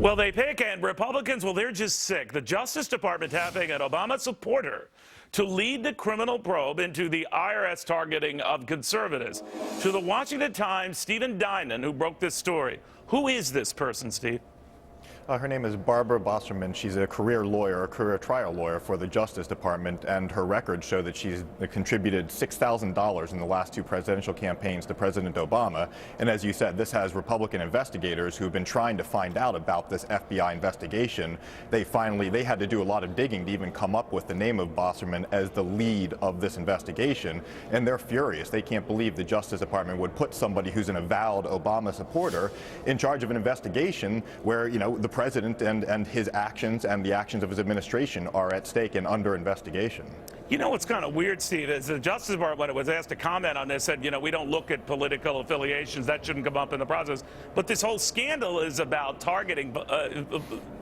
Well, they pick, and Republicans, well, they're just sick. The Justice Department having an Obama supporter to lead the criminal probe into the IRS targeting of conservatives. To the Washington Times, Stephen Dinan, who broke this story. Who is this person, Steve? Her name is Barbara Bosserman. She's a career lawyer, a career trial lawyer for the Justice Department, and her records show that she's contributed $6,000 in the last two presidential campaigns to President Obama. And as you said, this has Republican investigators who've been trying to find out about this FBI investigation. They had to do a lot of digging to even come up with the name of Bosserman as the lead of this investigation, and they're furious. They can't believe the Justice Department would put somebody who's an avowed Obama supporter in charge of an investigation where, you know, the president and his actions and the actions of his administration are at stake and under investigation. You know what's kind of weird, Steve, is the Justice Department, when it was asked to comment on this, said, you know, we don't look at political affiliations. That shouldn't come up in the process. But this whole scandal is about targeting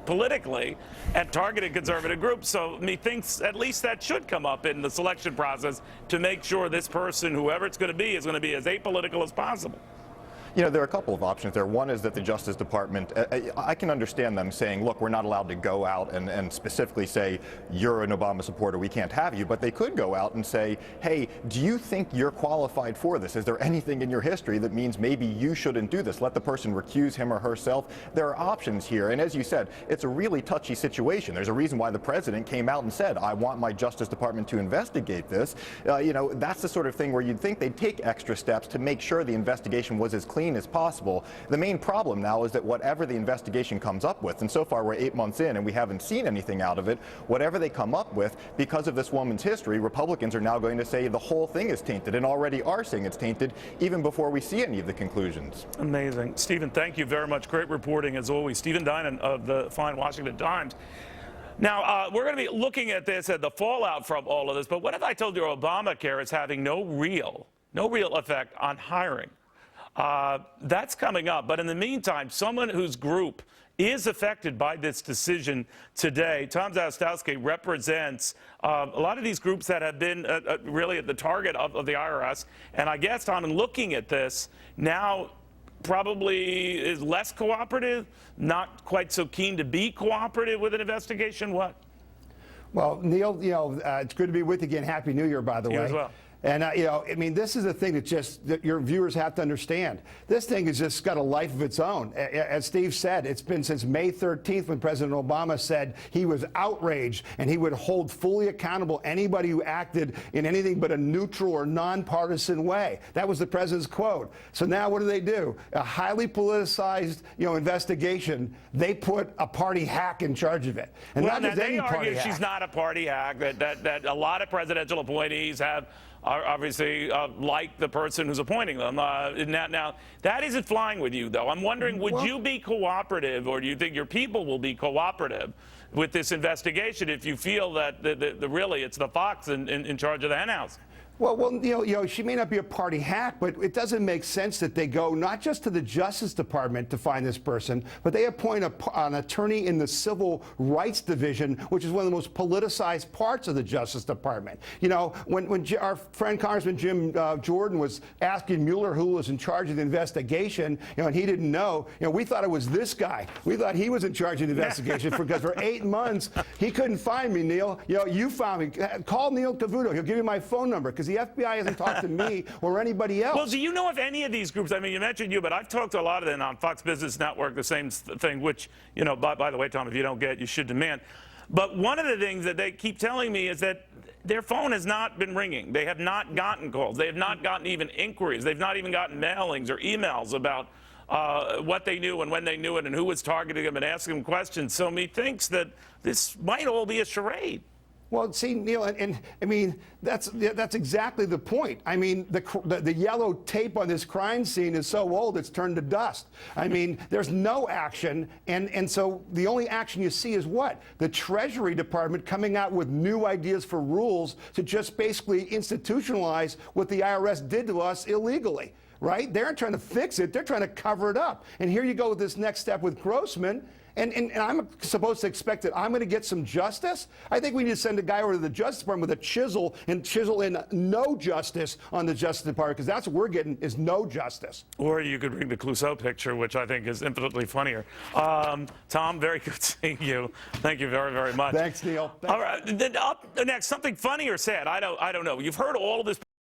politically and targeting conservative groups. So methinks at least that should come up in the selection process to make sure this person, whoever it's going to be, is going to be as apolitical as possible. You know, there are a couple of options there. One is that the Justice Department, I can understand them saying, look, we're not allowed to go out and specifically say, you're an Obama supporter, we can't have you. But they could go out and say, hey, do you think you're qualified for this? Is there anything in your history that means maybe you shouldn't do this? Let the person recuse him or herself. There are options here. And as you said, it's a really touchy situation. There's a reason why the president came out and said, I want my Justice Department to investigate this. You know, that's the sort of thing where you'd think they'd take extra steps to make sure the investigation was as clean as possible. The main problem now is that whatever the investigation comes up with, and so far we're 8 months in and we haven't seen anything out of it, whatever they come up with, because of this woman's history, Republicans are now going to say the whole thing is tainted, and already are saying it's tainted even before we see any of the conclusions. Amazing. Stephen, thank you very much. Great reporting as always. Stephen Dinan of the fine Washington Times. Now, we're going to be looking at this and the fallout from all of this, but what if I told you Obamacare is having no real effect on hiring? That's coming up. But in the meantime, someone whose group is affected by this decision today, Tom Zawistowski, represents a lot of these groups that have been really at the target of the IRS. And I guess, Tom, in looking at this, now probably is less cooperative, not quite so keen to be cooperative with an investigation. What? Well, Neil, you know, it's good to be with you again. Happy New Year, by the way. You as well. And, you know, I mean, this is a thing that your viewers have to understand. This thing has just got a life of its own. As Steve said, it's been since May 13th when President Obama said he was outraged and he would hold fully accountable anybody who acted in anything but a neutral or nonpartisan way. That was the president's quote. So now what do? A highly politicized, you know, investigation. They put a party hack in charge of it. And well, not just any party hack. They argue she's not a party hack, that a lot of presidential appointees are obviously like the person who's appointing them. Now, that isn't flying with you, though. I'm wondering, would you be cooperative, or do you think your people will be cooperative with this investigation if you feel that really it's the fox in charge of the henhouse? Well, you know, she may not be a party hack, but it doesn't make sense that they go not just to the Justice Department to find this person, but they appoint an attorney in the Civil Rights Division, which is one of the most politicized parts of the Justice Department. You know, when our friend Congressman Jim Jordan was asking Mueller who was in charge of the investigation, you know, and he didn't know, you know, we thought it was this guy. We thought he was in charge of the investigation because for 8 months he couldn't find me, Neil. You know, you found me. Call Neil Cavuto. He'll give you my phone number because the FBI hasn't talked to me or anybody else. Well, do you know if any of these groups, I mean, you mentioned you, but I've talked to a lot of them on Fox Business Network, the same thing, which, you know, by the way, Tom, if you don't get it, you should demand. But one of the things that they keep telling me is that their phone has not been ringing. They have not gotten calls. They have not gotten even inquiries. They've not even gotten mailings or emails about what they knew and when they knew it and who was targeting them and asking them questions. So methinks that this might all be a charade. Well, see, Neil, and I mean, that's exactly the point. I mean, the yellow tape on this crime scene is so old it's turned to dust. I mean, there's no action, and so the only action you see is what? The Treasury Department coming out with new ideas for rules to just basically institutionalize what the IRS did to us illegally. right? They aren't trying to fix it. They're trying to cover it up. And here you go with this next step with Grossman. And I'm supposed to expect that I'm going to get some justice? I think we need to send a guy over to the Justice Department with a chisel and chisel in no justice on the Justice Department, because that's what we're getting is no justice. Or you could bring the Clouseau picture, which I think is infinitely funnier. Tom, very good seeing you. Thank you very, very much. Thanks, Neil. Thanks. All right, then up next, something funny or sad? I don't know. You've heard all of this.